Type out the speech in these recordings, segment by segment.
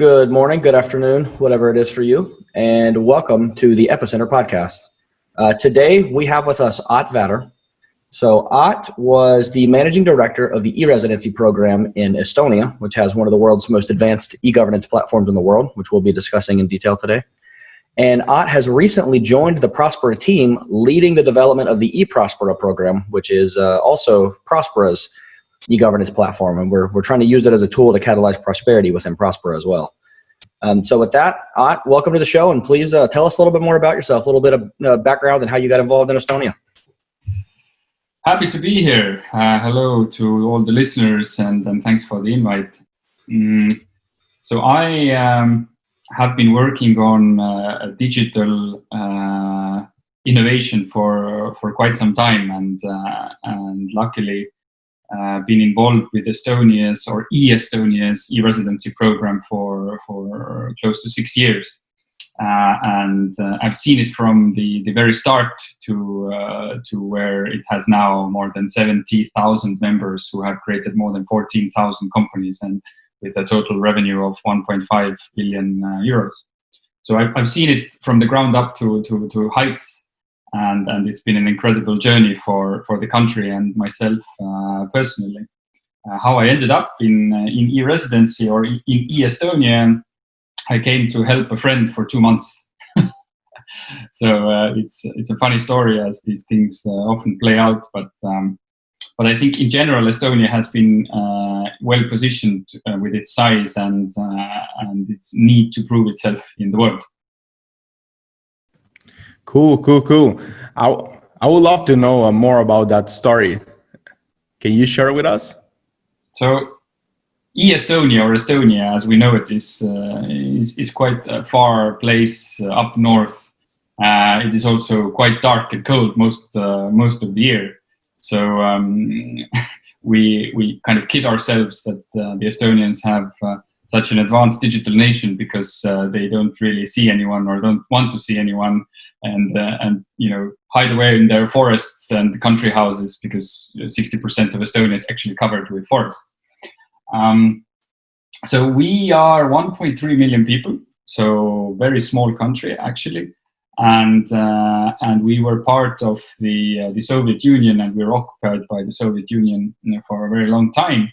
Good morning, good afternoon, whatever it is for you, and welcome to the Epicenter Podcast. Today, we have with us Ott Vatter. So Ott was the managing director of the e-residency program in Estonia, which has one of the world's most advanced e-governance platforms in the world, which we'll be discussing in detail today. And Ott has recently joined the Prospera team, leading the development of the ePróspera program, which is also Prospera's e-governance platform, and we're trying to use it as a tool to catalyze prosperity within Prospera as well. So with that, Ott, welcome to the show, and please tell us a little bit more about yourself, a little bit of background and how you got involved in Estonia. Happy to be here. Hello to all the listeners, and thanks for the invite. So I have been working on a digital innovation for quite some time, and luckily been involved with Estonia's or eStonia's e-residency program for close to 6 years. And I've seen it from the very start to where it has now more than 70,000 members who have created more than 14,000 companies and with a total revenue of 1.5 billion euros. So I've seen it from the ground up to heights. And it's been an incredible journey for the country and myself personally. How I ended up in e-residency or in e-Estonia, I came to help a friend for 2 months. So it's a funny story, as these things often play out. But I think in general, Estonia has been well positioned with its size and its need to prove itself in the world. Cool. I would love to know more about that story. Can you share it with us? So, e-Estonia or Estonia, as we know it, is quite a far place up north. It is also quite dark and cold most of the year. So we kind of kid ourselves that the Estonians have such an advanced digital nation because they don't really see anyone or don't want to see anyone, and hide away in their forests and country houses because 60% of Estonia is actually covered with forests. So we are 1.3 million people, so very small country actually, and we were part of the Soviet Union, and we were occupied by the Soviet Union for a very long time.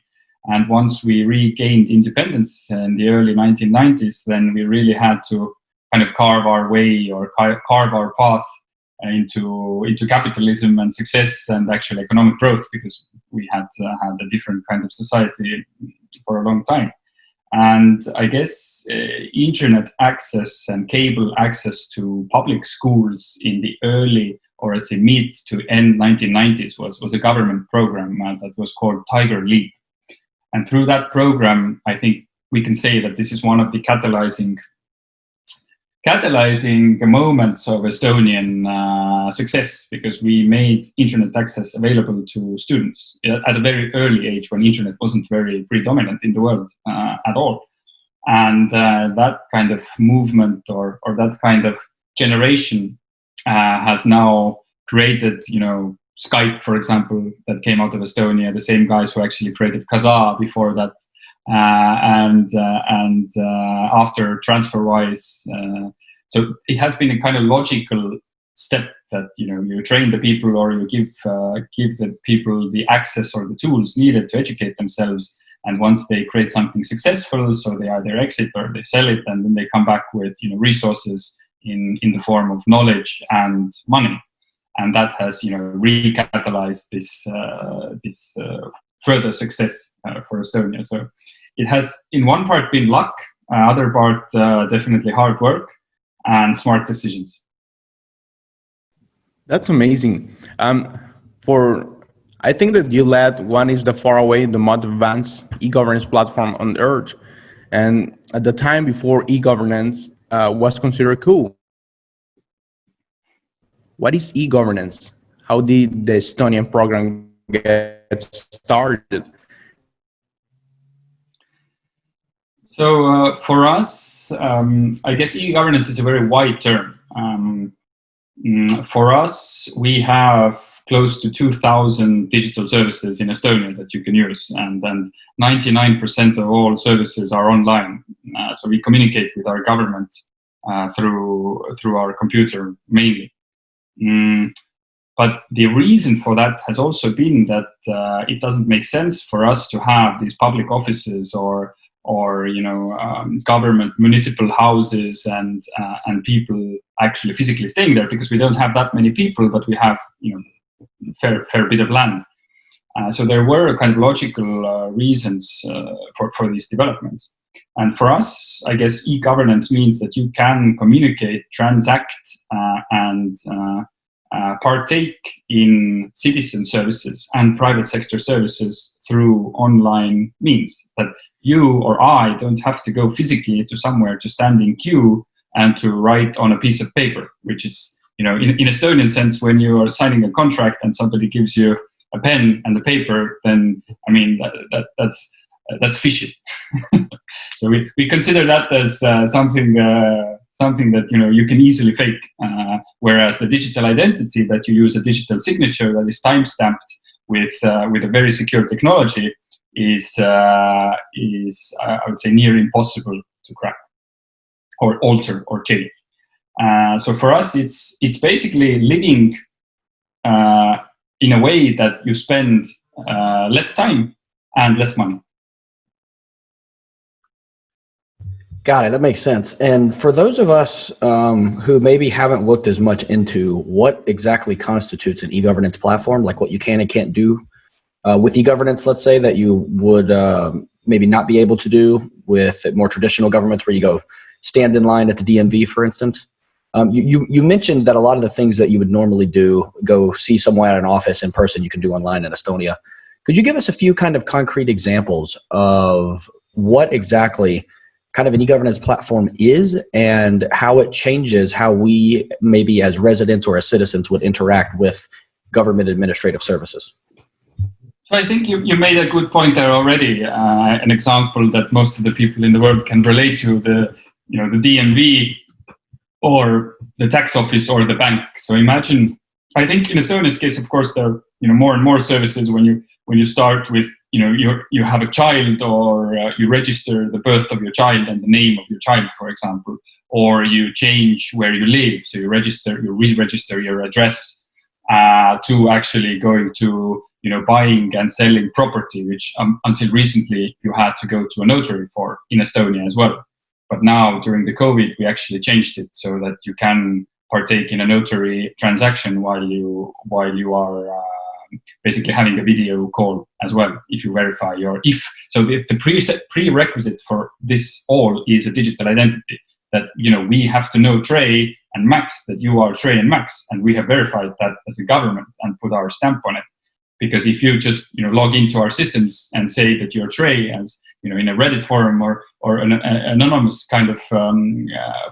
And once we regained independence in the early 1990s, then we really had to kind of carve our way or carve our path into capitalism and success and actual economic growth, because we had had a different kind of society for a long time. And I guess internet access and cable access to public schools in the early, or let's say mid to end 1990s was a government program that was called Tiger Leap. And through that program, I think we can say that this is one of the catalyzing moments of Estonian success, because we made internet access available to students at a very early age when internet wasn't very predominant in the world at all. And that kind of movement or that kind of generation has now created, Skype, for example, that came out of Estonia, the same guys who actually created Kazaa before that, and after TransferWise. So it has been a kind of logical step that you train the people, or you give the people the access or the tools needed to educate themselves. And once they create something successful, so they either exit or they sell it, and then they come back with resources in the form of knowledge and money. And that has, recatalyzed this further success for Estonia. So it has, in one part, been luck, other part definitely hard work and smart decisions. That's amazing. I think that you led one is the far away, the most advanced e-governance platform on earth, and at the time before e-governance was considered cool. What is e-governance? How did the Estonian program get started? So for us, I guess e-governance is a very wide term. For us, we have close to 2,000 digital services in Estonia that you can use, and 99% of all services are online. So we communicate with our government through our computer mainly. But the reason for that has also been that it doesn't make sense for us to have these public offices or government municipal houses and people actually physically staying there, because we don't have that many people, but we have fair bit of land. So there were kind of logical reasons for these developments. And for us, I guess e-governance means that you can communicate, transact, and partake in citizen services and private sector services through online means. That you or I don't have to go physically to somewhere to stand in queue and to write on a piece of paper, which is, in Estonian sense, when you are signing a contract and somebody gives you a pen and the paper, then that's fishy. So we consider that as something that you can easily fake. Whereas the digital identity, that you use a digital signature that is time-stamped with a very secure technology, is I would say near impossible to crack or alter or change. So for us, it's basically living in a way that you spend less time and less money. Got it. That makes sense. And for those of us who maybe haven't looked as much into what exactly constitutes an e-governance platform, like what you can and can't do with e-governance, let's say, that you would maybe not be able to do with more traditional governments where you go stand in line at the DMV, for instance. You mentioned that a lot of the things that you would normally do, go see someone at an office in person, you can do online in Estonia. Could you give us a few kind of concrete examples of what exactly kind of an e-governance platform is and how it changes how we maybe as residents or as citizens would interact with government administrative services? So I think you made a good point there already. An example that most of the people in the world can relate to, the DMV or the tax office or the bank. So imagine, I think in Estonia's case, of course, there are more and more services when you start with you have a child, or you register the birth of your child and the name of your child, for example, or you change where you live, so you re-register your address to actually going to buying and selling property, which until recently you had to go to a notary for in Estonia as well. But now during the COVID, we actually changed it so that you can partake in a notary transaction while you are basically having a video call as well, if you verify so the prerequisite for this all is a digital identity, that we have to know Trey and Max, that you are Trey and Max, and we have verified that as a government and put our stamp on it. Because if you just log into our systems and say that you're Trey, as in a Reddit forum or an anonymous kind of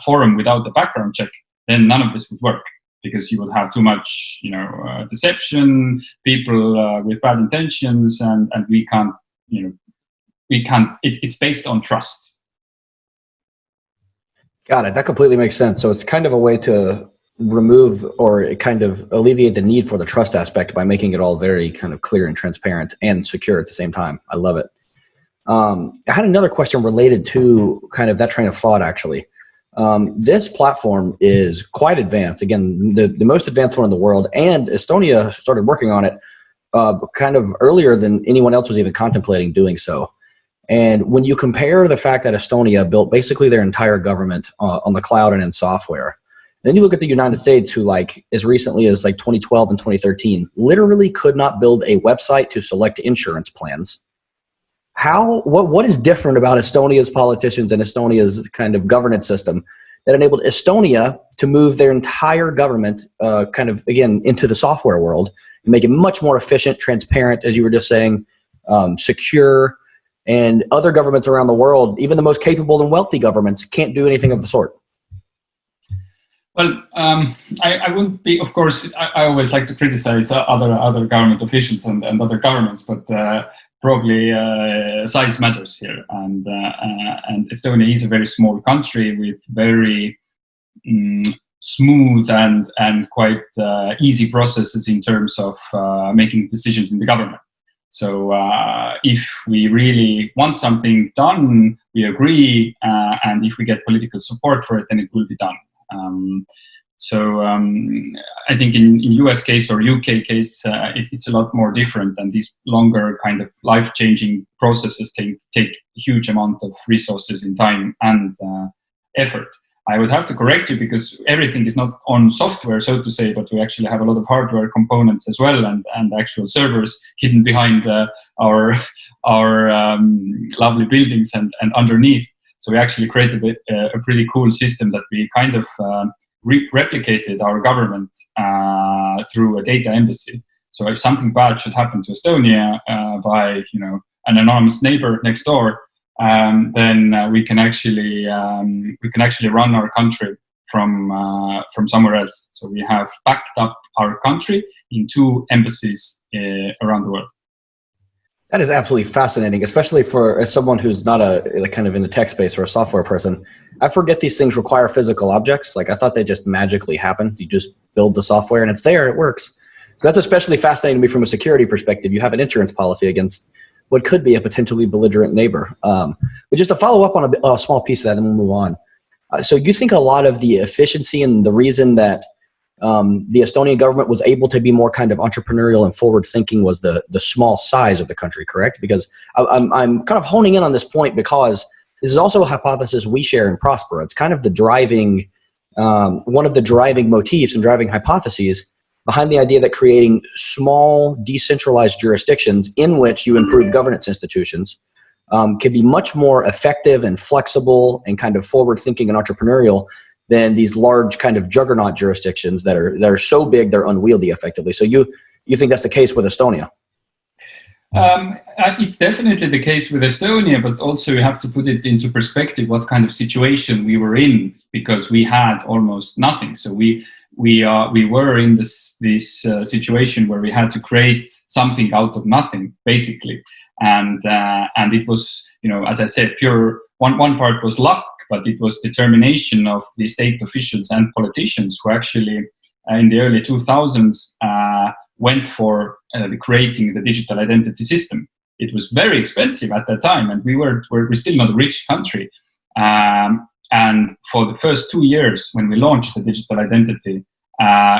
forum without the background check, then none of this would work, because you will have too much deception, people with bad intentions, and we can't it's based on trust. Got it. That completely makes sense. So it's kind of a way to remove or kind of alleviate the need for the trust aspect by making it all very kind of clear and transparent and secure at the same time. I love it. I had another question related to kind of that train of thought, actually. This platform is quite advanced. Again, the most advanced one in the world, and Estonia started working on it kind of earlier than anyone else was even contemplating doing so. And when you compare the fact that Estonia built basically their entire government on the cloud and in software, then you look at the United States, who as recently as 2012 and 2013, literally could not build a website to select insurance plans. What is different about Estonia's politicians and Estonia's kind of governance system that enabled Estonia to move their entire government kind of, again, into the software world and make it much more efficient, transparent, as you were just saying, secure, and other governments around the world, even the most capable and wealthy governments, can't do anything of the sort? Well, I wouldn't be, of course, I always like to criticize other government officials and other governments, but probably size matters here. And Estonia is a very small country with very smooth and quite easy processes in terms of making decisions in the government. So if we really want something done, we agree, and if we get political support for it, then it will be done. I think in US case or UK case, it's a lot more different, and these longer kind of life-changing processes take a huge amount of resources in time and effort. I would have to correct you because everything is not on software, so to say, but we actually have a lot of hardware components as well, and actual servers hidden behind our lovely buildings and underneath. So we actually created a pretty cool system that we kind of replicated our government through a data embassy. So if something bad should happen to Estonia by an anonymous neighbor next door, then we can actually run our country from somewhere else. So we have backed up our country in 2 embassies around the world. That is absolutely fascinating, especially as someone who's not kind of in the tech space or a software person. I forget these things require physical objects. Like I thought they just magically happen. You just build the software and it's there, it works. So that's especially fascinating to me from a security perspective. You have an insurance policy against what could be a potentially belligerent neighbor. But just to follow up on a small piece of that, then we'll move on. So you think a lot of the efficiency and the reason that the Estonian government was able to be more kind of entrepreneurial and forward thinking was the small size of the country, correct? Because I'm kind of honing in on this point because this is also a hypothesis we share in Prospera. It's kind of the driving, one of the driving motifs and driving hypotheses behind the idea that creating small decentralized jurisdictions in which you improve governance institutions can be much more effective and flexible and kind of forward thinking and entrepreneurial than these large kind of juggernaut jurisdictions that are so big they're unwieldy effectively. So you think that's the case with Estonia? It's definitely the case with Estonia, but also you have to put it into perspective what kind of situation we were in, because we had almost nothing. So we were in this situation where we had to create something out of nothing, basically, and it was, as I said, pure. One part was luck, but it was determination of the state officials and politicians who actually, in the early 2000s, went for creating the digital identity system. It was very expensive at that time, and we're still not a rich country. And for the first 2 years, when we launched the digital identity,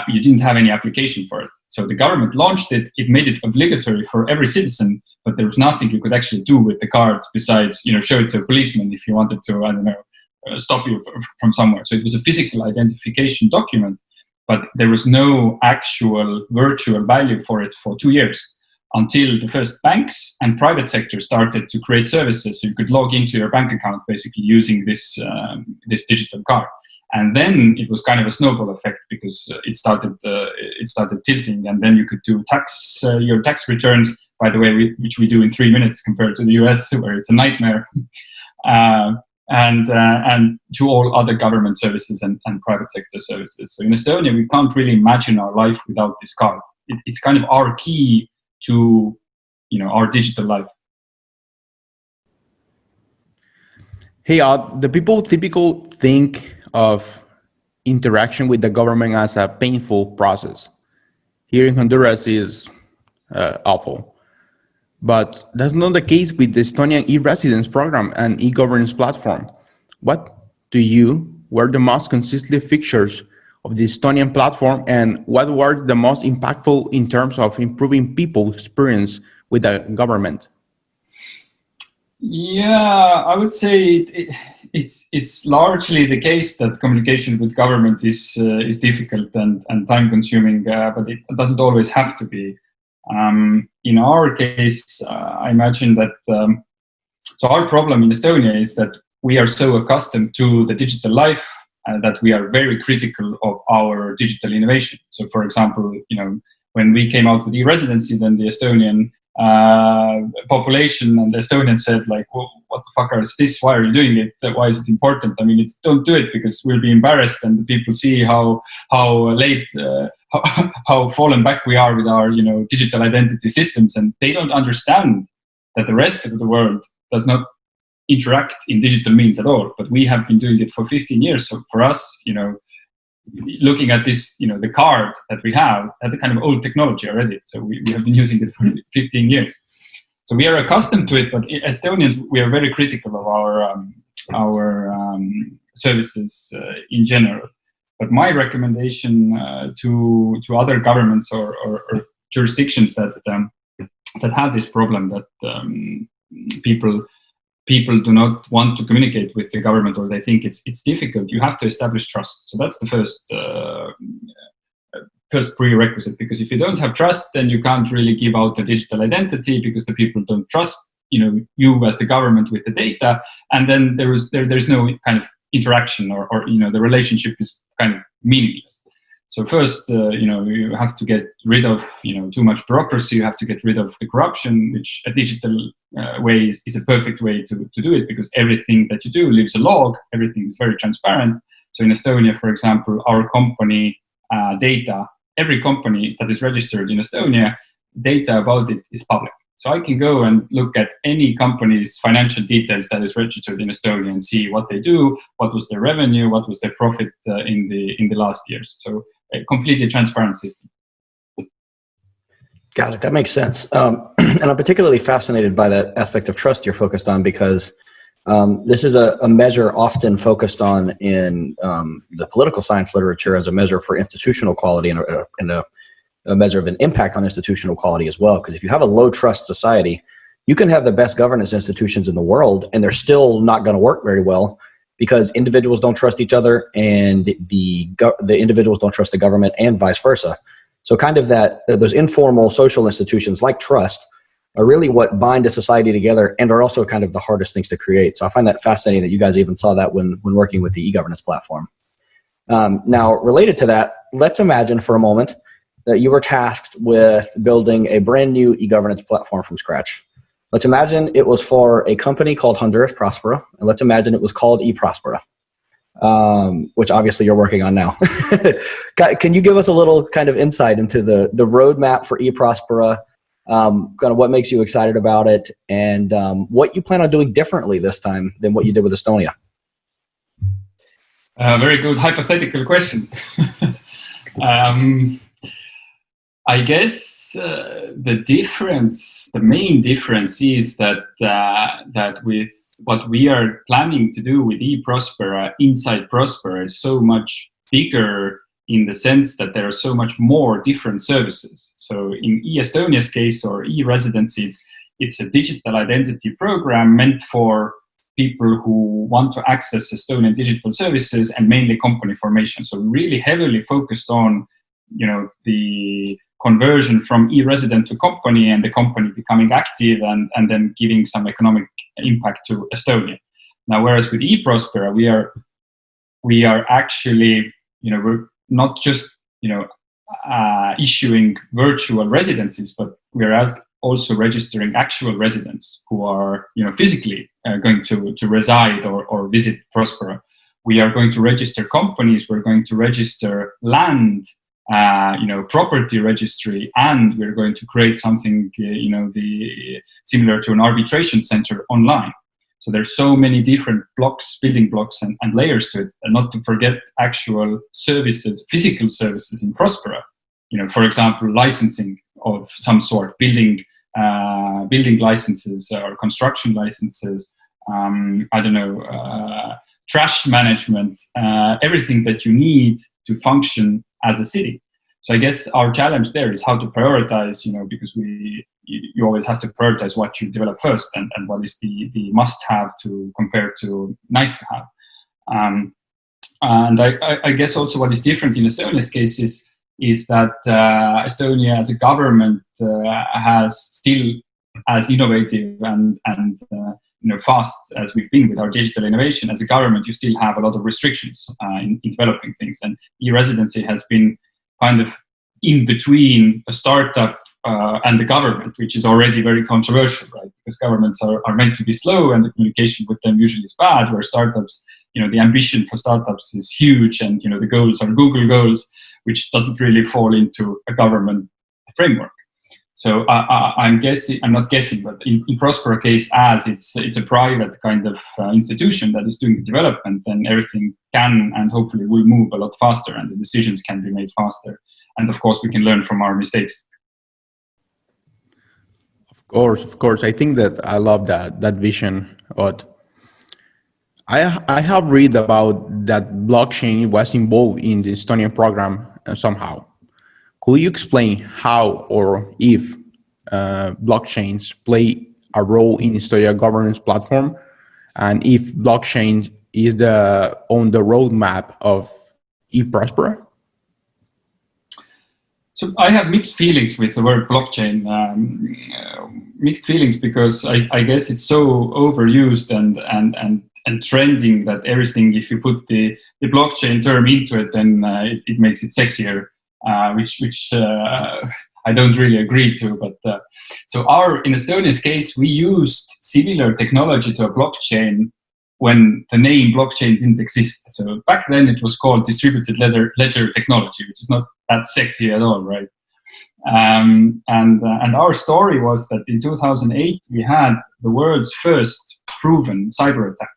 you didn't have any application for it. So the government launched it. It made it obligatory for every citizen, but there was nothing you could actually do with the card besides, show it to a policeman if you wanted to, stop you from somewhere. So it was a physical identification document, but there was no actual virtual value for it for 2 years until the first banks and private sector started to create services. So you could log into your bank account basically using this digital card. And then it was kind of a snowball effect because it started tilting, and then you could do your tax returns, by the way, which we do in 3 minutes compared to the US, where it's a nightmare. And to all other government services and private sector services. So in Estonia, we can't really imagine our life without this card. It's kind of our key to, our digital life. Hey, the people typically think of interaction with the government as a painful process. Here in Honduras is awful. But that's not the case with the Estonian e-residence program and e-governance platform. What were the most consistent features of the Estonian platform, and what were the most impactful in terms of improving people's experience with the government? Yeah, I would say it's largely the case that communication with government is difficult and time consuming, but it doesn't always have to be. In our case, I imagine that so our problem in Estonia is that we are so accustomed to the digital life that we are very critical of our digital innovation. So, for example, when we came out with e-residency, then the Estonian population and the Estonians said, like, well, what the fuck is this? Why are you doing it? Why is it important? I mean, don't do it because we'll be embarrassed, and the people see how late, how fallen back we are with our, digital identity systems, and they don't understand that the rest of the world does not interact in digital means at all. But we have been doing it for 15 years. So for us, looking at this, the card that we have, that's a kind of old technology already. So we have been using it for 15 years. So we are accustomed to it, but Estonians, we are very critical of our services in general. But my recommendation to other governments or jurisdictions that have this problem, that people do not want to communicate with the government, or they think it's difficult, you have to establish trust. So that's the first prerequisite, because if you don't have trust, then you can't really give out a digital identity, because the people don't trust you as the government with the data, and then there's no kind of interaction, or the relationship is kind of meaningless. So first, you have to get rid of too much bureaucracy. You have to get rid of the corruption, which a digital way is a perfect way to do it, because everything that you do leaves a log. Everything is very transparent. So in Estonia, for example, our company data, every company that is registered in Estonia, data about it is public. So I can go and look at any company's financial details that is registered in Estonia and see what they do, what was their revenue, what was their profit in the last years. So a completely transparent system. Got it. That makes sense. And I'm particularly fascinated by that aspect of trust you're focused on, because this is a measure often focused on in the political science literature as a measure for institutional quality and a measure of an impact on institutional quality as well. Because if you have a low trust society, you can have the best governance institutions in the world, and they're still not going to work very well, because individuals don't trust each other, and the individuals don't trust the government, and vice versa. So kind of those informal social institutions like trust are really what bind a society together, and are also kind of the hardest things to create. So I find that fascinating that you guys even saw that when working with the e-governance platform. Now, related to that, let's imagine for a moment that you were tasked with building a brand new e-governance platform from scratch. Let's imagine it was for a company called Honduras Prospera, and let's imagine it was called ePróspera, which obviously you're working on now. Can you give us a little kind of insight into the roadmap for ePróspera, kind of what makes you excited about it, and what you plan on doing differently this time than what you did with Estonia? Very good hypothetical question. I guess the main difference is that with what we are planning to do with ePróspera, inside Prospera is so much bigger, in the sense that there are so much more different services. So in e-Estonia's case, or e-residencies, it's a digital identity program meant for people who want to access Estonian digital services, and mainly company formation. So really heavily focused on the conversion from e-resident to company, and the company becoming active and then giving some economic impact to Estonia. Now, whereas with ePróspera, we are actually, we're not just, issuing virtual residencies, but we are also registering actual residents who are, physically going to reside or visit Prospera. We are going to register companies, we're going to register land, property registry, and we're going to create something, similar to an arbitration center online. So there's so many different building blocks and layers to it, and not to forget actual services, physical services in Prospera. For example, licensing of some sort, building licenses or construction licenses, trash management, everything that you need to function as a city. So I guess our challenge there is how to prioritize, because you always have to prioritize what you develop first, and what is the must-have to compare to nice-to-have. And I guess also what is different in Estonia's case is that Estonia as a government has still, as innovative and fast as we've been with our digital innovation, as a government, you still have a lot of restrictions in developing things. And e-residency has been kind of in between a startup and the government, which is already very controversial, right? Because governments are meant to be slow, and the communication with them usually is bad, where startups, the ambition for startups is huge, and, the goals are Google goals, which doesn't really fall into a government framework. So I'm not guessing, but in Prospera case, as it's a private kind of institution that is doing the development, then everything can and hopefully will move a lot faster, and the decisions can be made faster. And of course, we can learn from our mistakes. Of course. I think that I love that vision, Ott. I have read about that blockchain was involved in the Estonian program somehow. Could you explain how or if blockchains play a role in Estonia governance platform, and if blockchain is on the roadmap of ePróspera? So I have mixed feelings with the word blockchain. Mixed feelings because I guess it's so overused and trending that everything, if you put the blockchain term into it, then it makes it sexier, which I don't really agree to. But so in Estonia's case, we used similar technology to a blockchain when the name blockchain didn't exist. So back then it was called distributed ledger technology, which is not that sexy at all, right? And our story was that in 2008 we had the world's first proven cyber attack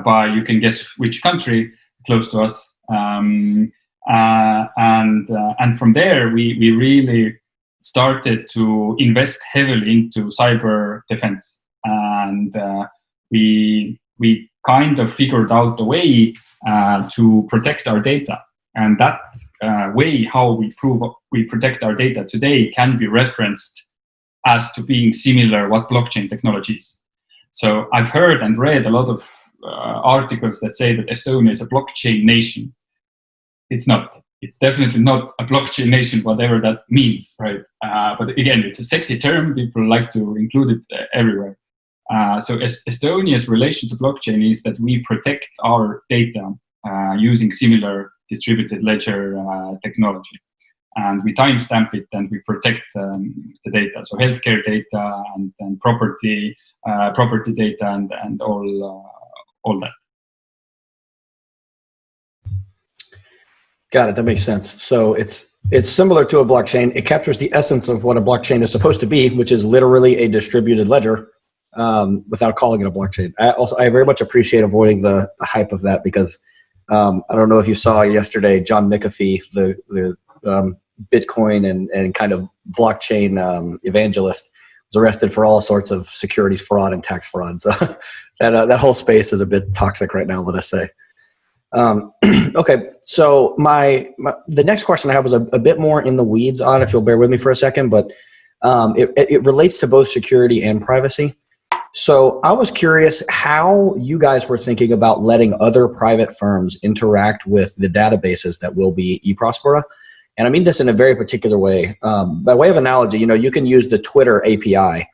by, you can guess which country close to us. And from there we really started to invest heavily into cyber defense, and we kind of figured out the way to protect our data. And that way, how we protect our data today can be referenced as to being similar what blockchain technology is. So I've heard and read a lot of articles that say that Estonia is a blockchain nation. It's not. It's definitely not a blockchain nation, whatever that means, right? But again, it's a sexy term. People like to include it everywhere. So Estonia's relation to blockchain is that we protect our data using similar distributed ledger technology, and we timestamp it and we protect the data. So healthcare data and property data and all that. Got it. That makes sense. So it's similar to a blockchain. It captures the essence of what a blockchain is supposed to be, which is literally a distributed ledger, without calling it a blockchain. I very much appreciate avoiding the hype of that, because I don't know if you saw yesterday, John McAfee, the Bitcoin and kind of blockchain evangelist, was arrested for all sorts of securities fraud and tax fraud. So that whole space is a bit toxic right now, let us say. Okay, so the next question I have was a bit more in the weeds on, if you'll bear with me for a second, but it relates to both security and privacy. So I was curious how you guys were thinking about letting other private firms interact with the databases that will be ePróspera. And I mean this in a very particular way. By way of analogy, you can use the Twitter API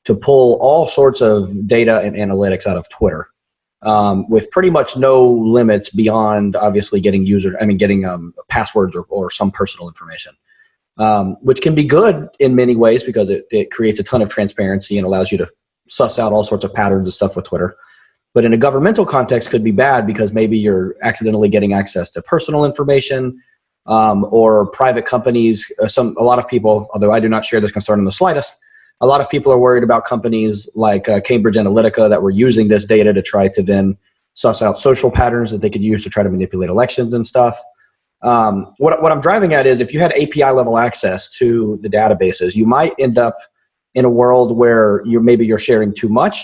to pull all sorts of data and analytics out of Twitter, with pretty much no limits beyond obviously getting passwords or some personal information, which can be good in many ways because it creates a ton of transparency and allows you to suss out all sorts of patterns and stuff with Twitter. But in a governmental context could be bad because maybe you're accidentally getting access to personal information, or private companies. A lot of people, although I do not share this concern in the slightest, a lot of people are worried about companies like Cambridge Analytica that were using this data to try to then suss out social patterns that they could use to try to manipulate elections and stuff. What I'm driving at is if you had API level access to the databases, you might end up in a world where you're sharing too much.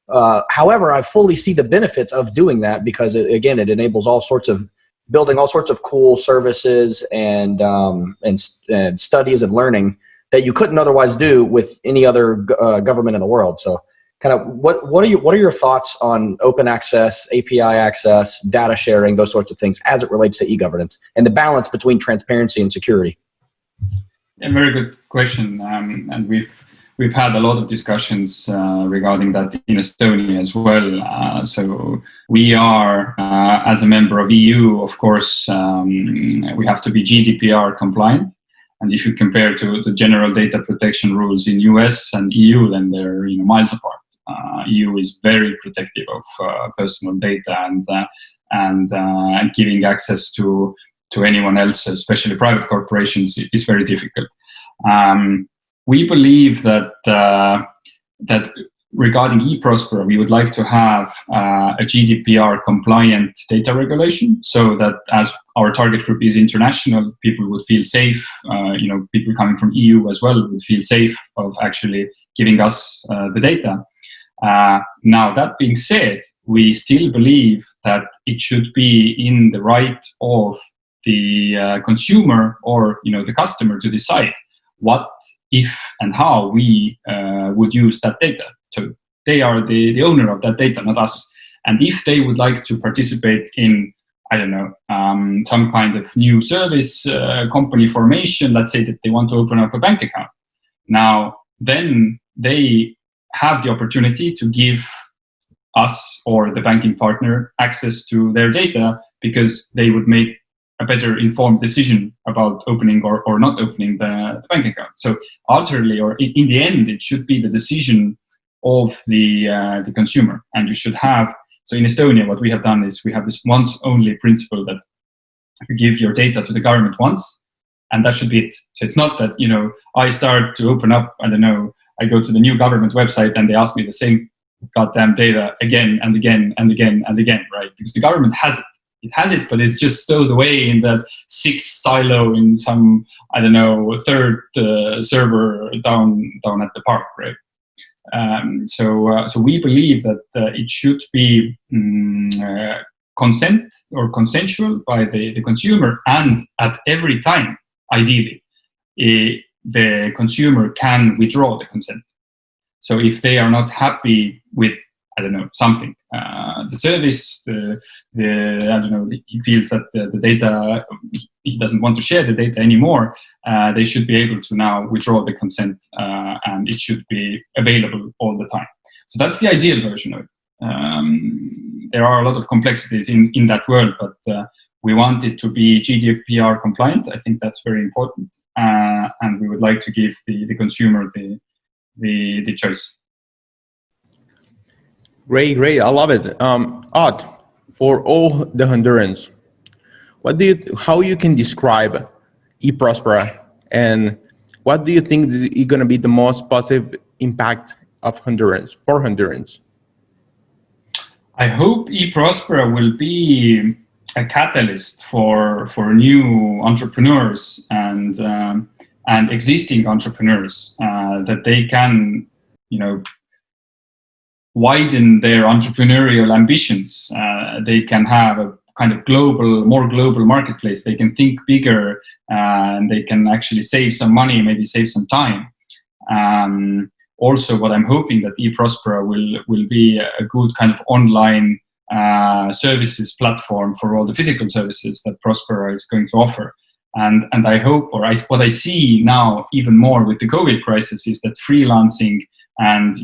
However, I fully see the benefits of doing that because it enables building all sorts of cool services and studies and learning that you couldn't otherwise do with any other government in the world. So kind of what are your thoughts on open access, API access, data sharing, those sorts of things as it relates to e-governance and the balance between transparency and security? A very good question. And we've had a lot of discussions regarding that in Estonia as well. So we are, as a member of EU, of course, we have to be GDPR compliant. And if you compare to the general data protection rules in US and EU, then they're miles apart. EU is very protective of personal data and giving access to anyone else, especially private corporations, is very difficult. We believe that regarding ePróspera, we would like to have a GDPR compliant data regulation, so that as our target group is international, people would feel safe. People coming from EU as well would feel safe of actually giving us the data. Now, that being said, we still believe that it should be in the right of the consumer or the customer to decide what, if, and how we would use that data. So they are the owner of that data, not us. And if they would like to participate in, I don't know, some kind of new service company formation, let's say that they want to open up a bank account, now then they have the opportunity to give us or the banking partner access to their data, because they would make a better informed decision about opening or not opening the bank account. So ultimately, or in the end, it should be the decision of the consumer. And you should have, so in Estonia, what we have done is we have this once only principle, that you give your data to the government once, and that should be it. So it's not that, I start to open up, I don't know, I go to the new government website and they ask me the same goddamn data again and again and again and again, right? Because the government has it. It has it, but it's just stowed away in that 6th silo in some, I don't know, 3rd server down at the park, right? So we believe that it should be consent or consensual by the consumer, and at every time, ideally, the consumer can withdraw the consent. So if they are not happy with, I don't know, something, the service, I don't know, he feels that the data, he doesn't want to share the data anymore, they should be able to now withdraw the consent, and it should be available all the time. So that's the ideal version of it. There are a lot of complexities in that world, but we want it to be GDPR compliant. I think that's very important, and we would like to give the consumer the choice. Great. I love it. Ott, for all the Hondurans, how you can describe ePróspera, and what do you think is going to be the most positive impact of Hondurans, for Hondurans? I hope ePróspera will be a catalyst for new entrepreneurs and existing entrepreneurs, that they can, widen their entrepreneurial ambitions. They can have a kind of more global marketplace. They can think bigger, and they can actually save some money, maybe save some time. Also, what I'm hoping that ePróspera will be a good kind of online services platform for all the physical services that Prospera is going to offer. And I hope, what I see now even more with the COVID crisis, is that freelancing and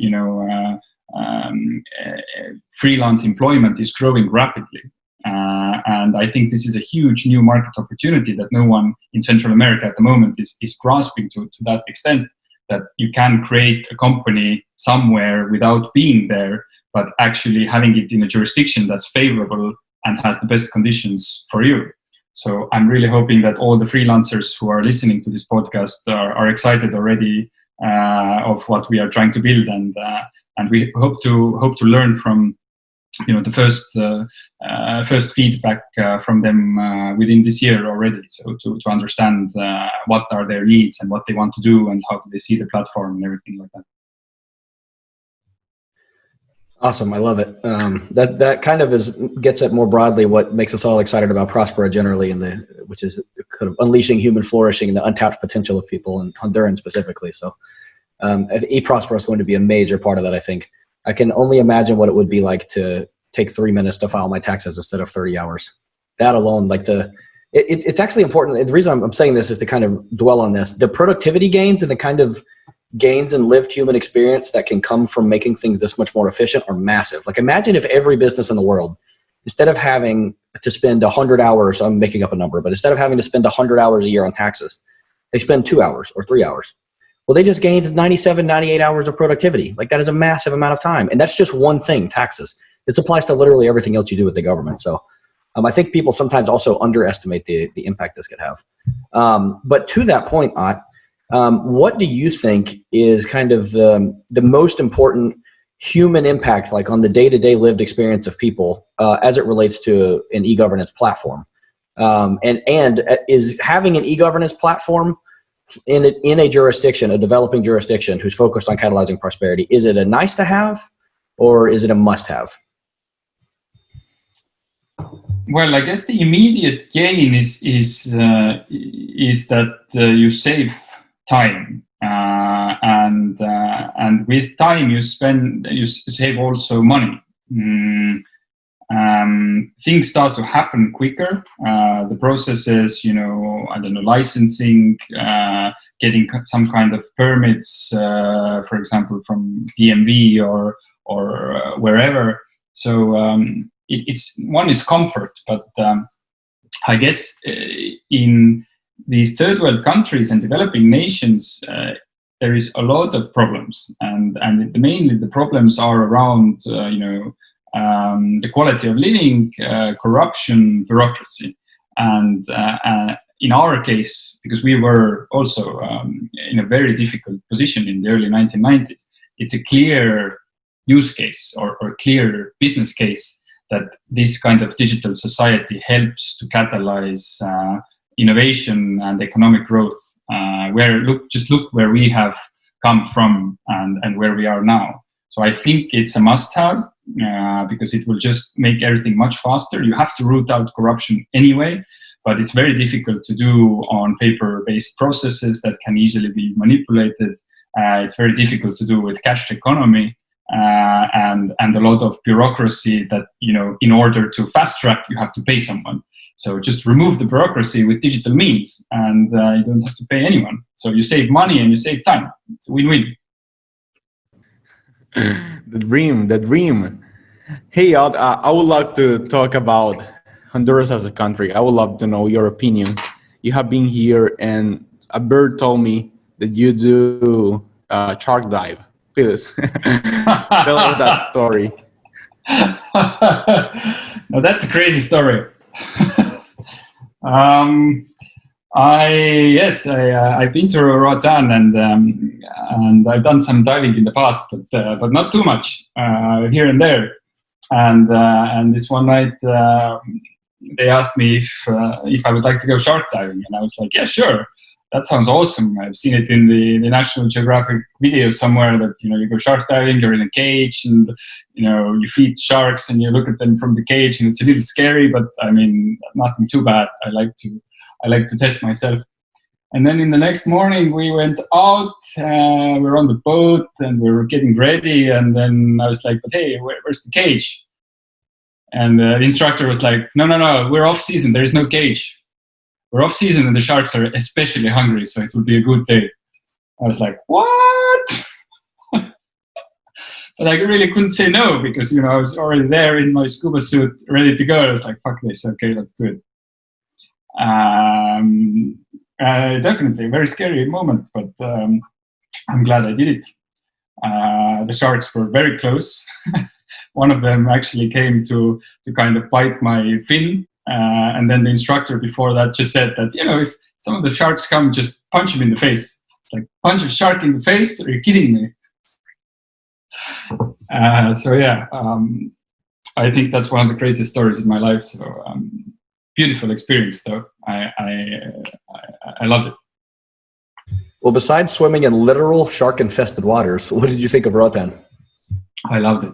freelance employment is growing rapidly. And I think this is a huge new market opportunity that no one in Central America at the moment is grasping to that extent, that you can create a company somewhere without being there, but actually having it in a jurisdiction that's favorable and has the best conditions for you. So I'm really hoping that all the freelancers who are listening to this podcast are excited already of what we are trying to build, and we hope to learn from the first feedback from them within this year already, so to understand what are their needs and what they want to do and how do they see the platform and everything like that. Awesome, I love it. That kind of gets at more broadly what makes us all excited about Prospera generally, which is kind of unleashing human flourishing and the untapped potential of people, and Hondurans specifically. So ePróspera is going to be a major part of that, I think. I can only imagine what it would be like to take 3 minutes to file my taxes instead of 30 hours. That alone, it's actually important. The reason I'm saying this is to kind of dwell on this. The productivity gains and the kind of gains in lived human experience that can come from making things this much more efficient are massive. Like, imagine if every business in the world, instead of having to spend 100 hours, I'm making up a number, but instead of having to spend 100 hours a year on taxes, they spend 2 hours or 3 hours. Well, they just gained 97, 98 hours of productivity. Like, that is a massive amount of time. And that's just one thing, taxes. This applies to literally everything else you do with the government. So I think people sometimes also underestimate the impact this could have. But to that point, Ott, what do you think is kind of the most important human impact, like on the day-to-day lived experience of people, as it relates to an e-governance platform? And is having an e-governance platform in a jurisdiction, a developing jurisdiction who's focused on catalyzing prosperity, is it a nice to have or is it a must have? Well, I guess the immediate gain is that you save time, and with time you save also money. Things start to happen quicker. The processes, licensing, getting some kind of permits, for example, from DMV or wherever. So it's one is comfort, but I guess in these third world countries and developing nations, there is a lot of problems, and mainly the problems are around the quality of living, corruption, bureaucracy, and in our case, because we were also in a very difficult position in the early 1990s, it's a clear use case or clear business case that this kind of digital society helps to catalyze innovation and economic growth. Look where we have come from and where we are now. So I think it's a must-have because it will just make everything much faster. You have to root out corruption anyway, but it's very difficult to do on paper-based processes that can easily be manipulated. It's very difficult to do with cash economy. And a lot of bureaucracy that, in order to fast track, you have to pay someone. So just remove the bureaucracy with digital means and you don't have to pay anyone. So you save money and you save time. It's a win-win. The dream. Hey, Ott, I would like to talk about Honduras as a country. I would love to know your opinion. You have been here and a bird told me that you do shark dive. Please tell us that story. No, that's a crazy story. I've been to Roatan and I've done some diving in the past, but not too much here and there. And this one night they asked me if I would like to go shark diving, and I was like, yeah, sure. That sounds awesome. I've seen it in the National Geographic video somewhere that, you go shark diving, you're in a cage and, you feed sharks and you look at them from the cage and it's a little scary, but I mean, nothing too bad. I like to test myself. And then in the next morning we went out, we're on the boat and we were getting ready. And then I was like, but hey, where's the cage? And the instructor was like, no, we're off season. There is no cage. We're off season and the sharks are especially hungry, so it will be a good day. I was like, what? But I really couldn't say no because, I was already there in my scuba suit, ready to go. I was like, fuck this, okay, let's do it. Definitely a very scary moment, but I'm glad I did it. The sharks were very close. One of them actually came to kind of bite my fin. And then the instructor before that just said that, if some of the sharks come, just punch them in the face. It's like, punch a shark in the face? Are you kidding me? I think that's one of the craziest stories in my life. So beautiful experience, though. I loved it. Well, besides swimming in literal shark-infested waters, what did you think of Roatan? I loved it.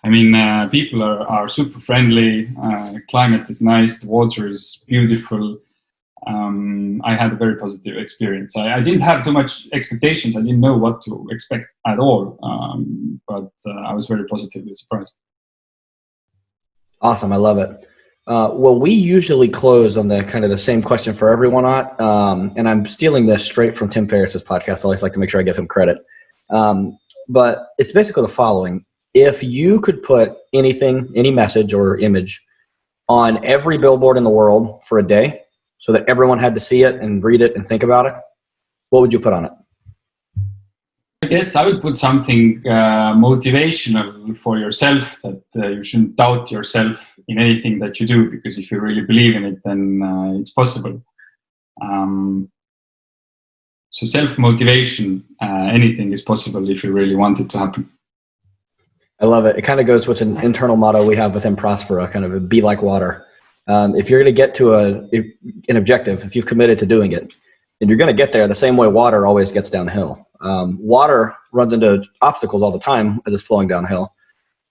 I mean, people are super friendly. Climate is nice. The water is beautiful. I had a very positive experience. I didn't have too much expectations. I didn't know what to expect at all. But I was very positively surprised. Awesome. I love it. Well, we usually close on the same question for everyone, Ott. And I'm stealing this straight from Tim Ferriss's podcast. I always like to make sure I give him credit. But it's basically the following. If you could put anything, any message or image on every billboard in the world for a day so that everyone had to see it and read it and think about it, what would you put on it? I guess I would put something motivational for yourself, that you shouldn't doubt yourself in anything that you do, because if you really believe in it, then it's possible. So self-motivation, anything is possible if you really want it to happen. I love it. It kind of goes with an internal motto we have within Prospera, kind of be like water. If you're going to get to an objective, if you've committed to doing it, and you're going to get there the same way water always gets downhill. Water runs into obstacles all the time as it's flowing downhill,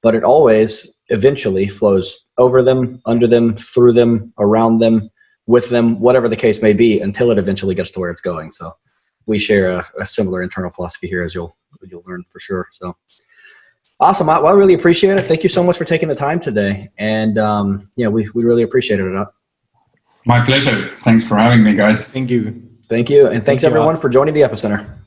but it always eventually flows over them, under them, through them, around them, with them, whatever the case may be, until it eventually gets to where it's going. So we share a similar internal philosophy here, as you'll learn for sure. So awesome. Well, I really appreciate it. Thank you so much for taking the time today. And we really appreciated it. My pleasure. Thanks for having me, guys. Thank you. Thank you. And thanks everyone for joining the Epicenter.